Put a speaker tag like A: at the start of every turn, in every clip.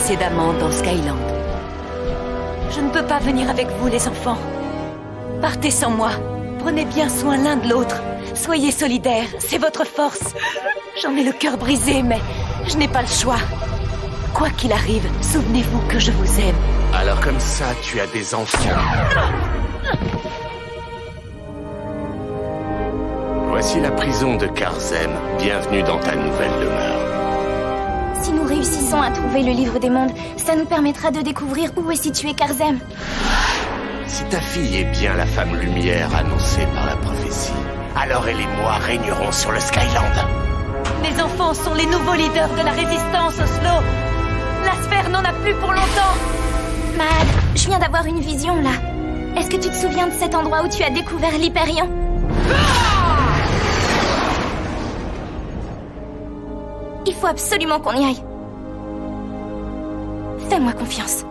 A: précédemment dans Skyland. Je ne peux pas venir avec vous, les enfants. Partez sans moi. Prenez bien soin l'un de l'autre. Soyez solidaires, c'est votre force. J'en ai le cœur brisé, mais je n'ai pas le choix. Quoi qu'il arrive, souvenez-vous que je vous aime.
B: Alors comme ça, tu as des enfants. Voici la prison de Karzem. Bienvenue dans ta nouvelle demeure.
C: Si nous réussissons à trouver le livre des mondes, ça nous permettra de découvrir où est situé Karzem.
B: Si ta fille est bien la femme lumière annoncée par la prophétie, alors elle et moi régnerons sur le Skyland.
A: Les enfants sont les nouveaux leaders de la résistance, Oslo. La sphère n'en a plus pour longtemps.
C: Mad, je viens d'avoir une vision, là. Est-ce que tu te souviens de cet endroit où tu as découvert l'Hyperion? Il faut absolument qu'on y aille. Fais-moi confiance.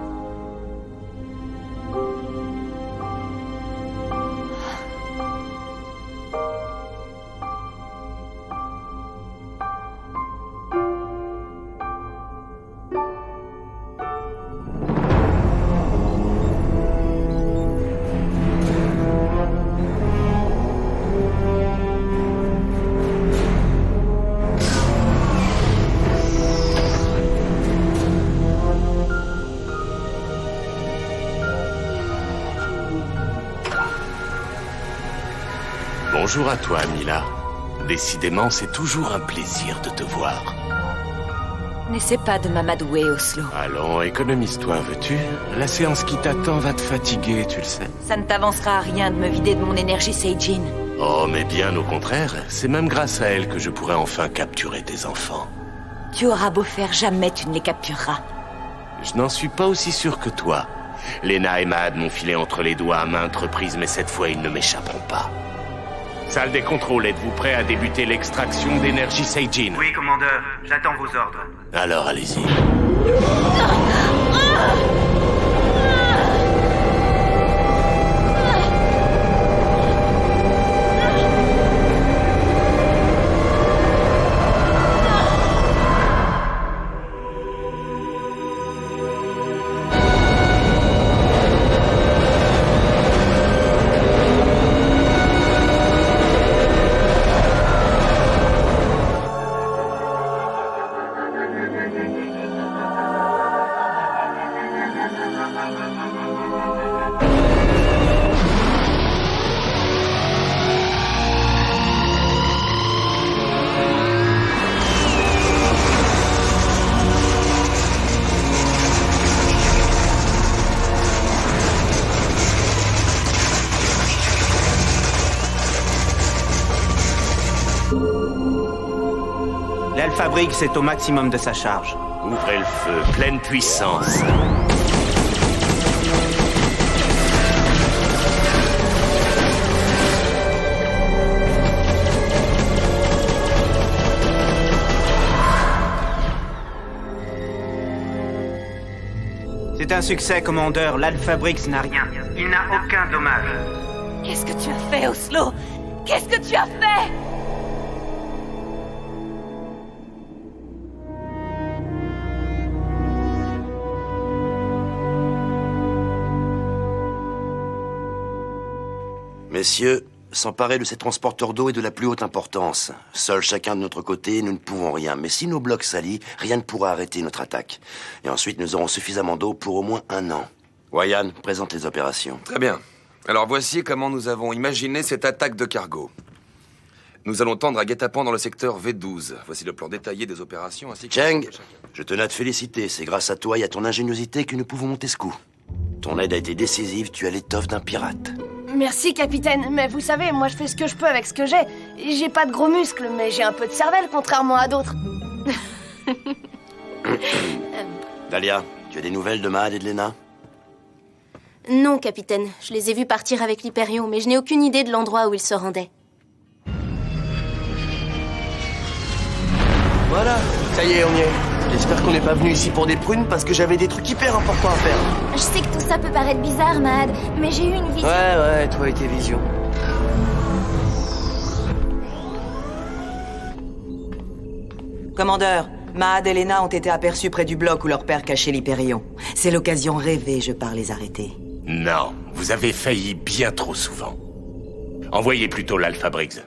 B: Bonjour à toi, Mila. Décidément, c'est toujours un plaisir de te voir.
A: N'essaie pas de m'amadouer, Oslo.
B: Allons, économise-toi, veux-tu? La séance qui t'attend va te fatiguer, tu le sais.
A: Ça ne t'avancera à rien de me vider de mon énergie Seijin.
B: Oh, mais bien au contraire. C'est même grâce à elle que je pourrai enfin capturer tes enfants.
A: Tu auras beau faire, jamais tu ne les captureras.
B: Je n'en suis pas aussi sûr que toi. Lena et Mad m'ont filé entre les doigts à maintes reprises, mais cette fois, ils ne m'échapperont pas. Salle des contrôles, êtes-vous prêt à débuter l'extraction d'énergie Seijin?
D: Oui, commandeur. J'attends vos ordres.
B: Alors, allez-y.
D: L'Alpha Briggs est au maximum de sa charge.
B: Ouvrez le feu, pleine puissance.
D: C'est un succès, commandeur. L'Alpha Briggs n'a rien. Il n'a aucun dommage.
A: Qu'est-ce que tu as fait, Oslo? Qu'est-ce que tu as fait?
E: Messieurs, s'emparer de ces transporteurs d'eau est de la plus haute importance. Seuls chacun de notre côté, nous ne pouvons rien. Mais si nos blocs s'allient, rien ne pourra arrêter notre attaque. Et ensuite, nous aurons suffisamment d'eau pour au moins 1 an. Wayan, présente les opérations.
F: Très bien. Alors voici comment nous avons imaginé cette attaque de cargo. Nous allons tendre à guet-apens dans le secteur V12. Voici le plan détaillé des opérations ainsi que...
E: Cheng, je tenais à te féliciter. C'est grâce à toi et à ton ingéniosité que nous pouvons monter ce coup. Ton aide a été décisive, tu as l'étoffe d'un pirate.
G: Merci, capitaine. Mais vous savez, moi je fais ce que je peux avec ce que j'ai. J'ai pas de gros muscles, mais j'ai un peu de cervelle, contrairement à d'autres.
E: Dahlia, tu as des nouvelles de Mad et de Lena?
C: Non, capitaine. Je les ai vus partir avec l'Hyperion, mais je n'ai aucune idée de l'endroit où ils se rendaient.
H: Voilà, ça y est, on y est. J'espère qu'on n'est pas venu ici pour des prunes parce que j'avais des trucs hyper importants à faire.
C: Je sais que tout ça peut paraître bizarre, Mad, mais j'ai eu une vision.
H: Ouais, toi et tes visions.
I: Commandeur, Mahad et Lena ont été aperçus près du bloc où leur père cachait l'Hyperion. C'est l'occasion rêvée, je pars les arrêter.
B: Non, vous avez failli bien trop souvent. Envoyez plutôt l'Alpha Briggs.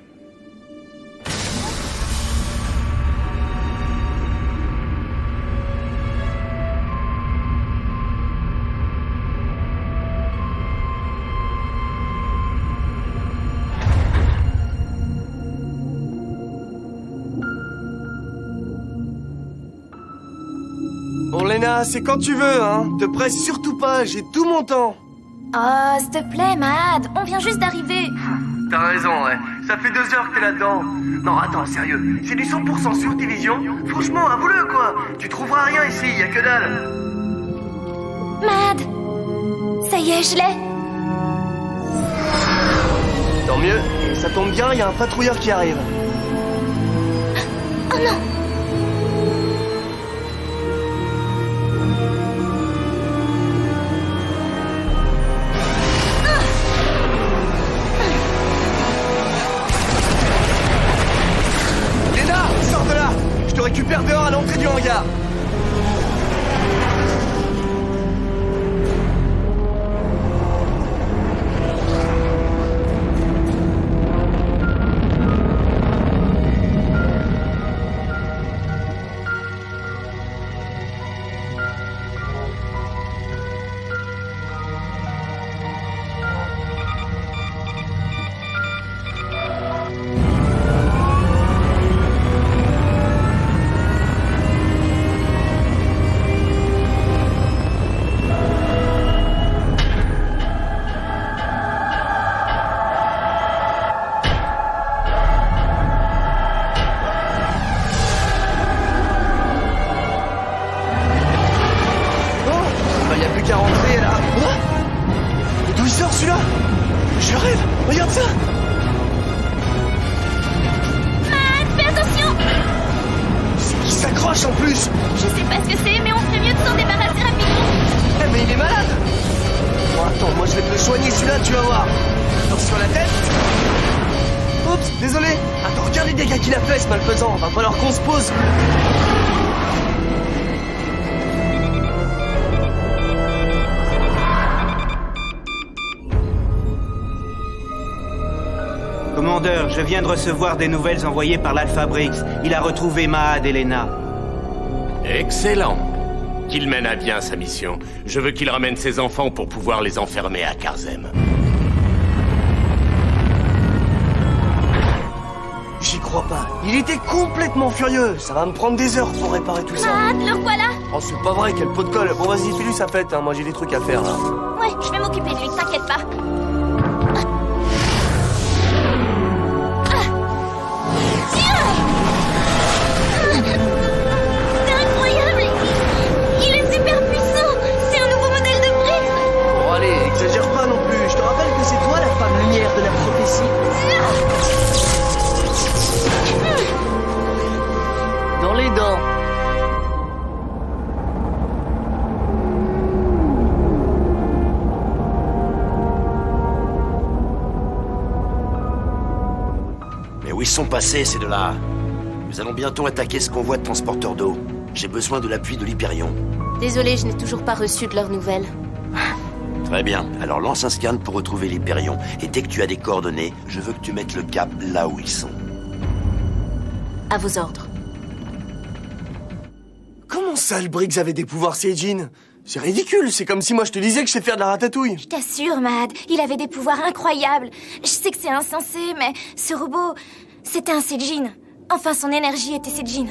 H: Bon, Lena, c'est quand tu veux, hein. Te presse surtout pas, j'ai tout mon temps.
C: Oh, s'il te plaît, Mahad, on vient juste d'arriver.
H: T'as raison, ouais. Ça fait 2 heures que t'es là-dedans. Non, attends, sérieux. C'est du 100% sur tes visions. Franchement, avoue-le, quoi. Tu trouveras rien ici, y a que dalle.
C: Mahad, ça y est, je l'ai.
H: Tant mieux. Et ça tombe bien, y a un patrouilleur qui arrive.
C: Oh non.
H: Je te récupère dehors à l'entrée du hangar. Celui-là, je rêve, regarde ça.
C: Mahad, fais attention.
H: C'est qui s'accroche en plus.
C: Je sais pas ce que c'est, mais on ferait mieux de s'en débarrasser rapidement.
H: Eh mais il est malade. Bon, attends, moi je vais te le soigner celui-là, tu vas voir. Attention à la tête. Oups, désolé. Attends, regarde les dégâts qu'il a fait ce malfaisant, va falloir qu'on se pose.
D: Commandeur, je viens de recevoir des nouvelles envoyées par l'Alpha Briggs. Il a retrouvé Mahad et Lena.
B: Excellent. Qu'il mène à bien sa mission. Je veux qu'il ramène ses enfants pour pouvoir les enfermer à Karzem.
H: J'y crois pas. Il était complètement furieux. Ça va me prendre des heures pour réparer tout ça.
C: Mahad, le voilà.
H: Oh, c'est pas vrai, quel pot de colle. Bon, vas-y, fais-lui sa fête, hein. Moi j'ai des trucs à faire là.
C: Ouais, je vais m'occuper de lui, t'inquiète pas.
H: Exagère pas non plus, je te rappelle que c'est toi la femme lumière de la prophétie. Dans les dents.
E: Mais où ils sont passés ces deux-là? Nous allons bientôt attaquer ce convoi de transporteurs d'eau. J'ai besoin de l'appui de l'Hyperion.
C: Désolée, je n'ai toujours pas reçu de leurs nouvelles.
E: Très bien, alors lance un scan pour retrouver l'Hyperion. Et dès que tu as des coordonnées, je veux que tu mettes le cap là où ils sont.
C: À vos ordres.
H: Comment ça, le Briggs avait des pouvoirs Seijin? C'est ridicule, c'est comme si moi je te disais que je sais faire de la ratatouille.
C: Je t'assure, Mahad, il avait des pouvoirs incroyables. Je sais que c'est insensé, mais ce robot, c'était un Seijin. Enfin, son énergie était Seijin.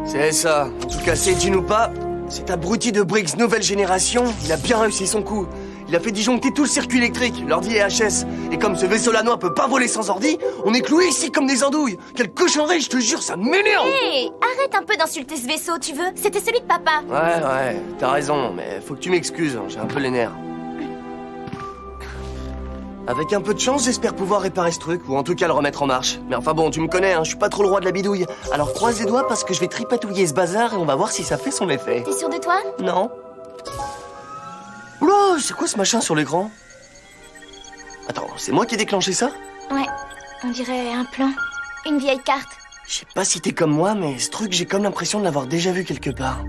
H: C'est ça, en tout cas Seijin ou pas, cet abruti de Briggs nouvelle génération, il a bien réussi son coup. Il a fait disjoncter tout le circuit électrique, l'ordi et HS. Et comme ce vaisseau lanois peut pas voler sans ordi, on est cloués ici comme des andouilles. Quelle cochonnerie, je te jure, ça m'énerve.
C: Hé, arrête un peu d'insulter ce vaisseau, tu veux? C'était celui de papa.
H: Ouais, t'as raison, mais faut que tu m'excuses, j'ai un peu les nerfs. Avec un peu de chance, j'espère pouvoir réparer ce truc, ou en tout cas le remettre en marche. Mais enfin bon, tu me connais, hein, je suis pas trop le roi de la bidouille. Alors croise les doigts parce que je vais tripatouiller ce bazar et on va voir si ça fait son effet.
C: T'es sûr de toi?
H: Non. Oula, c'est quoi ce machin sur l'écran? Attends, c'est moi qui ai déclenché ça?
C: Ouais, on dirait un plan. Une vieille carte.
H: Je sais pas si t'es comme moi, mais ce truc, j'ai comme l'impression de l'avoir déjà vu quelque part.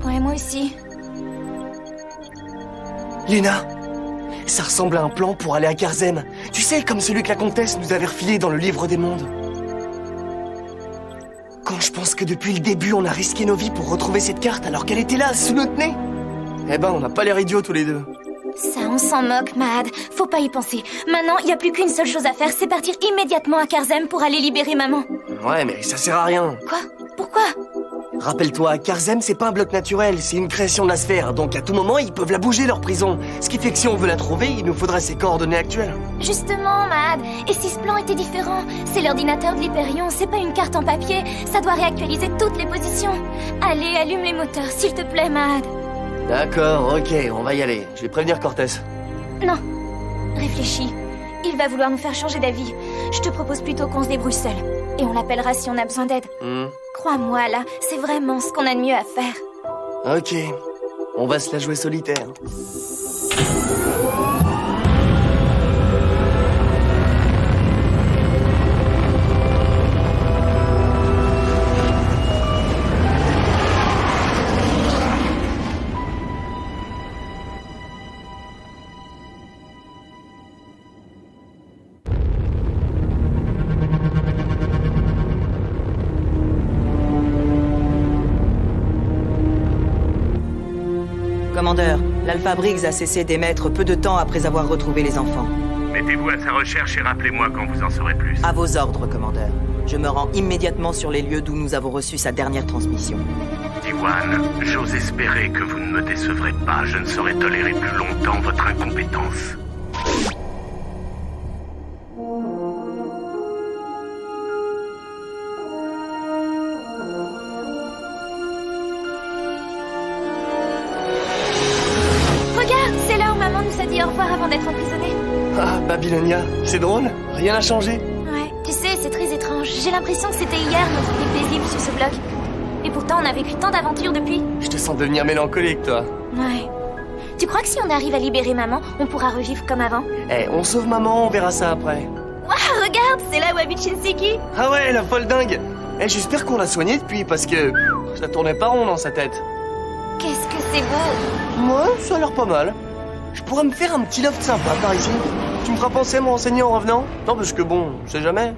C: Ouais, moi aussi.
H: Léna, ça ressemble à un plan pour aller à Karzem. Tu sais, comme celui que la comtesse nous avait refilé dans le livre des mondes. Quand je pense que depuis le début, on a risqué nos vies pour retrouver cette carte alors qu'elle était là, sous notre nez. Eh ben, on n'a pas l'air idiots tous les deux.
C: Ça, on s'en moque, Mad. Faut pas y penser. Maintenant, il y a plus qu'une seule chose à faire, c'est partir immédiatement à Karzem pour aller libérer maman.
H: Ouais, mais ça sert à rien.
C: Quoi? Pourquoi?
H: Rappelle-toi, Karzem, c'est pas un bloc naturel, c'est une création de la sphère, donc à tout moment, ils peuvent la bouger, leur prison. Ce qui fait que si on veut la trouver, il nous faudra ses coordonnées actuelles.
C: Justement, Mad. Et si ce plan était différent? C'est l'ordinateur de l'Hyperion, c'est pas une carte en papier. Ça doit réactualiser toutes les positions. Allez, allume les moteurs, s'il te plaît, Mad.
H: D'accord, ok, on va y aller. Je vais prévenir Cortez.
C: Non. Réfléchis. Il va vouloir nous faire changer d'avis. Je te propose plutôt qu'on se débrouille seul. Et on l'appellera si on a besoin d'aide. Crois-moi, là, c'est vraiment ce qu'on a de mieux à faire.
H: Ok, on va se la jouer solitaire.
I: Commandeur, l'Alpha Briggs a cessé d'émettre peu de temps après avoir retrouvé les enfants.
B: Mettez-vous à sa recherche et rappelez-moi quand vous en saurez plus.
I: À vos ordres, commandeur. Je me rends immédiatement sur les lieux d'où nous avons reçu sa dernière transmission.
B: Diwan, j'ose espérer que vous ne me décevrez pas. Je ne saurais tolérer plus longtemps votre incompétence.
C: Au revoir avant d'être emprisonnée.
H: Ah, Babylonia, c'est drôle, rien n'a changé.
C: Ouais, tu sais, c'est très étrange. J'ai l'impression que c'était hier notre vie paisible sur ce bloc. Et pourtant, on a vécu tant d'aventures depuis.
H: Je te sens devenir mélancolique, toi.
C: Ouais. Tu crois que si on arrive à libérer maman, on pourra revivre comme avant?
H: Eh, on sauve maman, on verra ça après.
C: Waouh, regarde, c'est là Wabi Shinseki.
H: Ah ouais, la folle dingue. Eh, j'espère qu'on l'a soignée depuis, parce que ça tournait pas rond dans sa tête.
C: Qu'est-ce que c'est beau.
H: Moi, ça a l'air pas mal. Je pourrais me faire un petit loft sympa par ici. Tu me feras penser à me renseigner en revenant? Non, parce que bon, on sait jamais.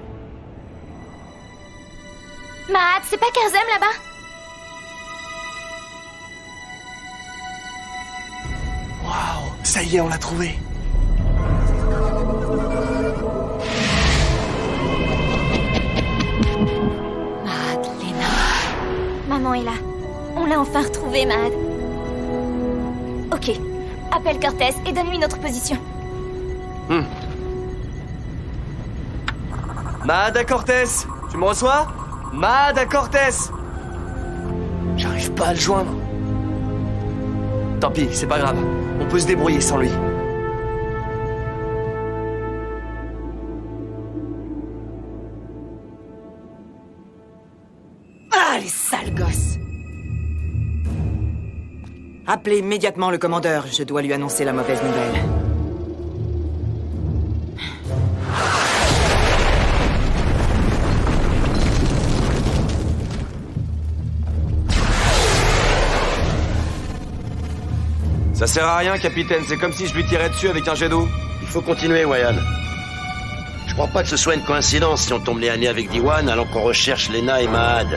C: Matt, c'est pas Karzem là-bas?
H: Waouh, ça y est, on l'a trouvé.
C: Mad, Léna. Maman est là. On l'a enfin retrouvée, Mad. Ok. Appelle Cortez et donne-lui notre position.
H: Mad Cortez, tu me reçois? Mad Cortez. J'arrive pas à le joindre. Tant pis, c'est pas grave. On peut se débrouiller sans lui.
I: Ah, les sales gosses! Appelez immédiatement le commandeur, je dois lui annoncer la mauvaise nouvelle.
F: Ça sert à rien, capitaine, c'est comme si je lui tirais dessus avec un jet d'eau.
E: Il faut continuer, Wayan. Je crois pas que ce soit une coïncidence si on tombe nez à nez avec Diwan alors qu'on recherche Léna et Mahad.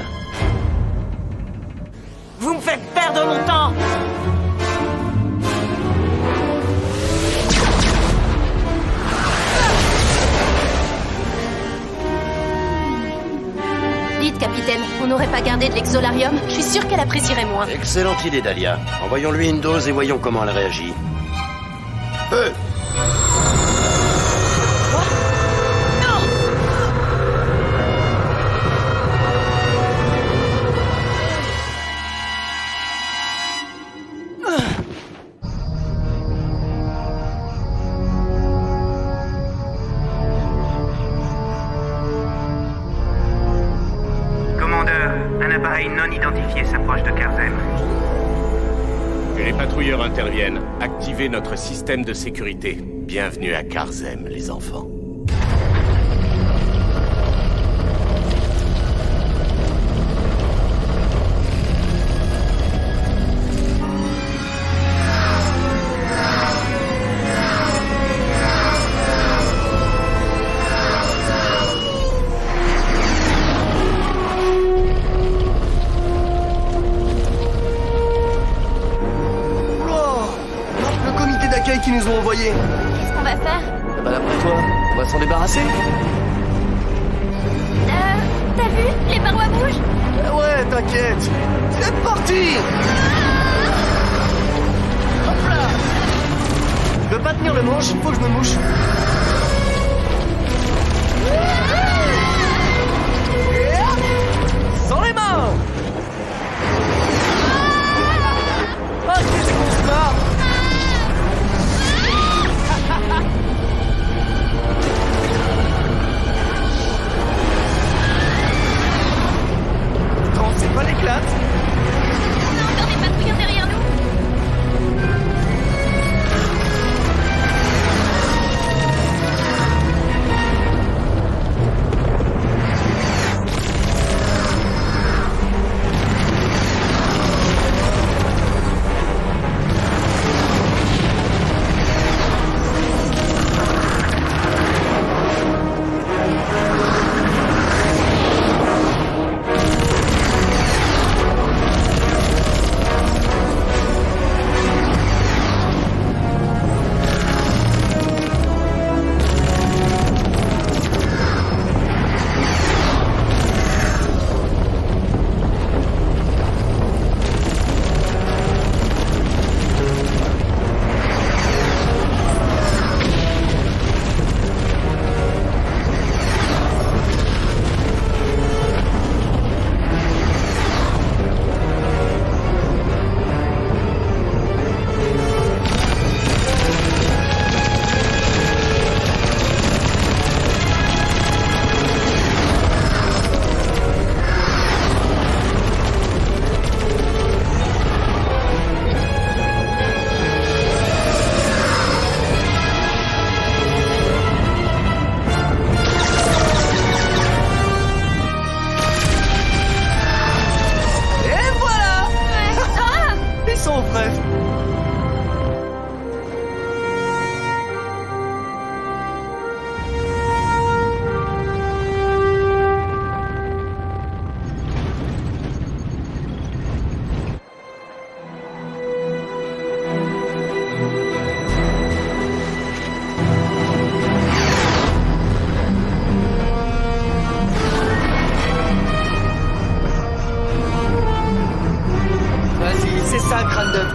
I: Vous me faites perdre mon temps!
G: Dites, capitaine, on n'aurait pas gardé de l'exolarium? Je suis sûre qu'elle apprécierait moins.
E: Excellente idée, Dahlia. Envoyons-lui une dose et voyons comment elle réagit. Feu!
B: Interviennent. Activez notre système de sécurité. Bienvenue à Karzem, les enfants.
H: qu'ils nous ont envoyés.
C: Qu'est-ce qu'on va faire?
H: Bah d'après toi, on va s'en débarrasser?
C: T'as vu? Les parois bougent.
H: Ouais, t'inquiète. C'est parti. Hop là. Je peux pas tenir le manche, il faut que je me mouche. Et hop, sans les mains. Ah, c'est qu'on se marre. Quand c'est pas l'éclate.
C: On a encore des patrouilleurs derrière nous.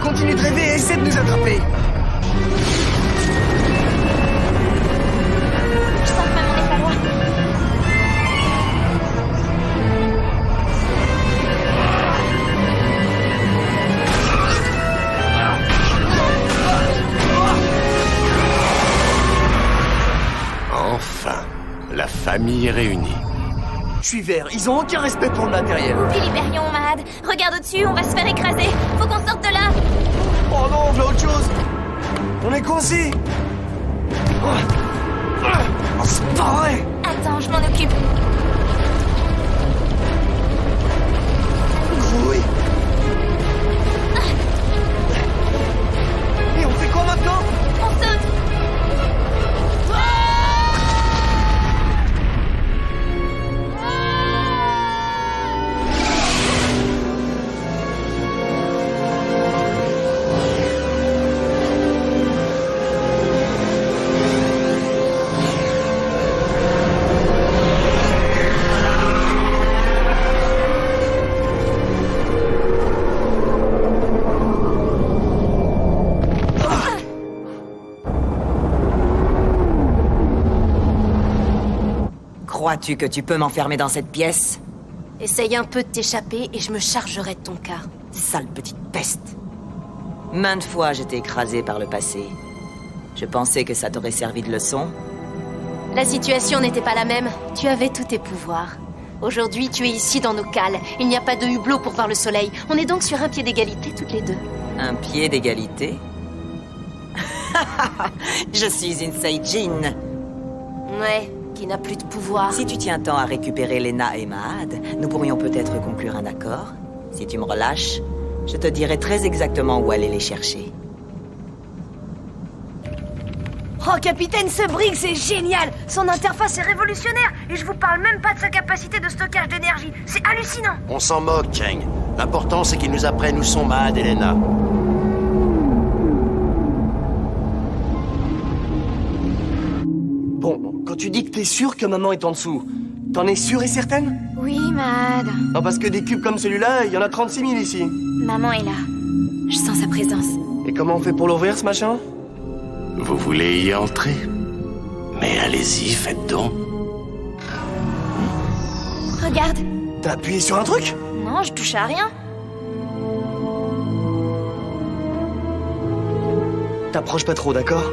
H: Continue de rêver et essaie de nous attraper.
C: Je sens que maman n'est pas loin.
B: Enfin, la famille est réunie.
H: Je suis vert, ils ont aucun respect pour le matériel.
C: Oublie l'Hyperion, Mahad. Regarde au-dessus, on va se faire écraser. Faut qu'on sorte de là.
H: Oh non, on veut autre chose. On est coincés. Oh, c'est pas vrai.
C: Attends, je m'en occupe.
H: Oui. Et on fait quoi maintenant?
C: On saute.
I: Crois-tu que tu peux m'enfermer dans cette pièce?
G: Essaye un peu de t'échapper et je me chargerai de ton cas.
I: Sale petite peste. Maintes fois, je t'ai écrasé par le passé. Je pensais que ça t'aurait servi de leçon.
G: La situation n'était pas la même. Tu avais tous tes pouvoirs. Aujourd'hui, tu es ici dans nos cales. Il n'y a pas de hublot pour voir le soleil. On est donc sur un pied d'égalité toutes les deux.
I: Un pied d'égalité? Je suis une Saijin.
G: Ouais, qui n'a plus de pouvoir.
I: Si tu tiens tant à récupérer Lena et Mahad, nous pourrions peut-être conclure un accord. Si tu me relâches, je te dirai très exactement où aller les chercher.
G: Oh, capitaine, ce Briggs, c'est génial! Son interface est révolutionnaire et je vous parle même pas de sa capacité de stockage d'énergie. C'est hallucinant!
E: On s'en moque, Cheng. L'important, c'est qu'il nous apprenne où sont Mahad et Lena.
H: tu dis que t'es sûre que maman est en dessous, t'en es sûre et certaine?
C: Oui, Mad.
H: Non, parce que des cubes comme celui-là, il y en a 36 000 ici.
C: Maman est là. Je sens sa présence.
H: Et comment on fait pour l'ouvrir, ce machin?
B: Vous voulez y entrer? Mais allez-y, faites donc.
C: Regarde.
H: T'as appuyé sur un truc?
C: Non, je touche à rien.
H: T'approches pas trop, d'accord?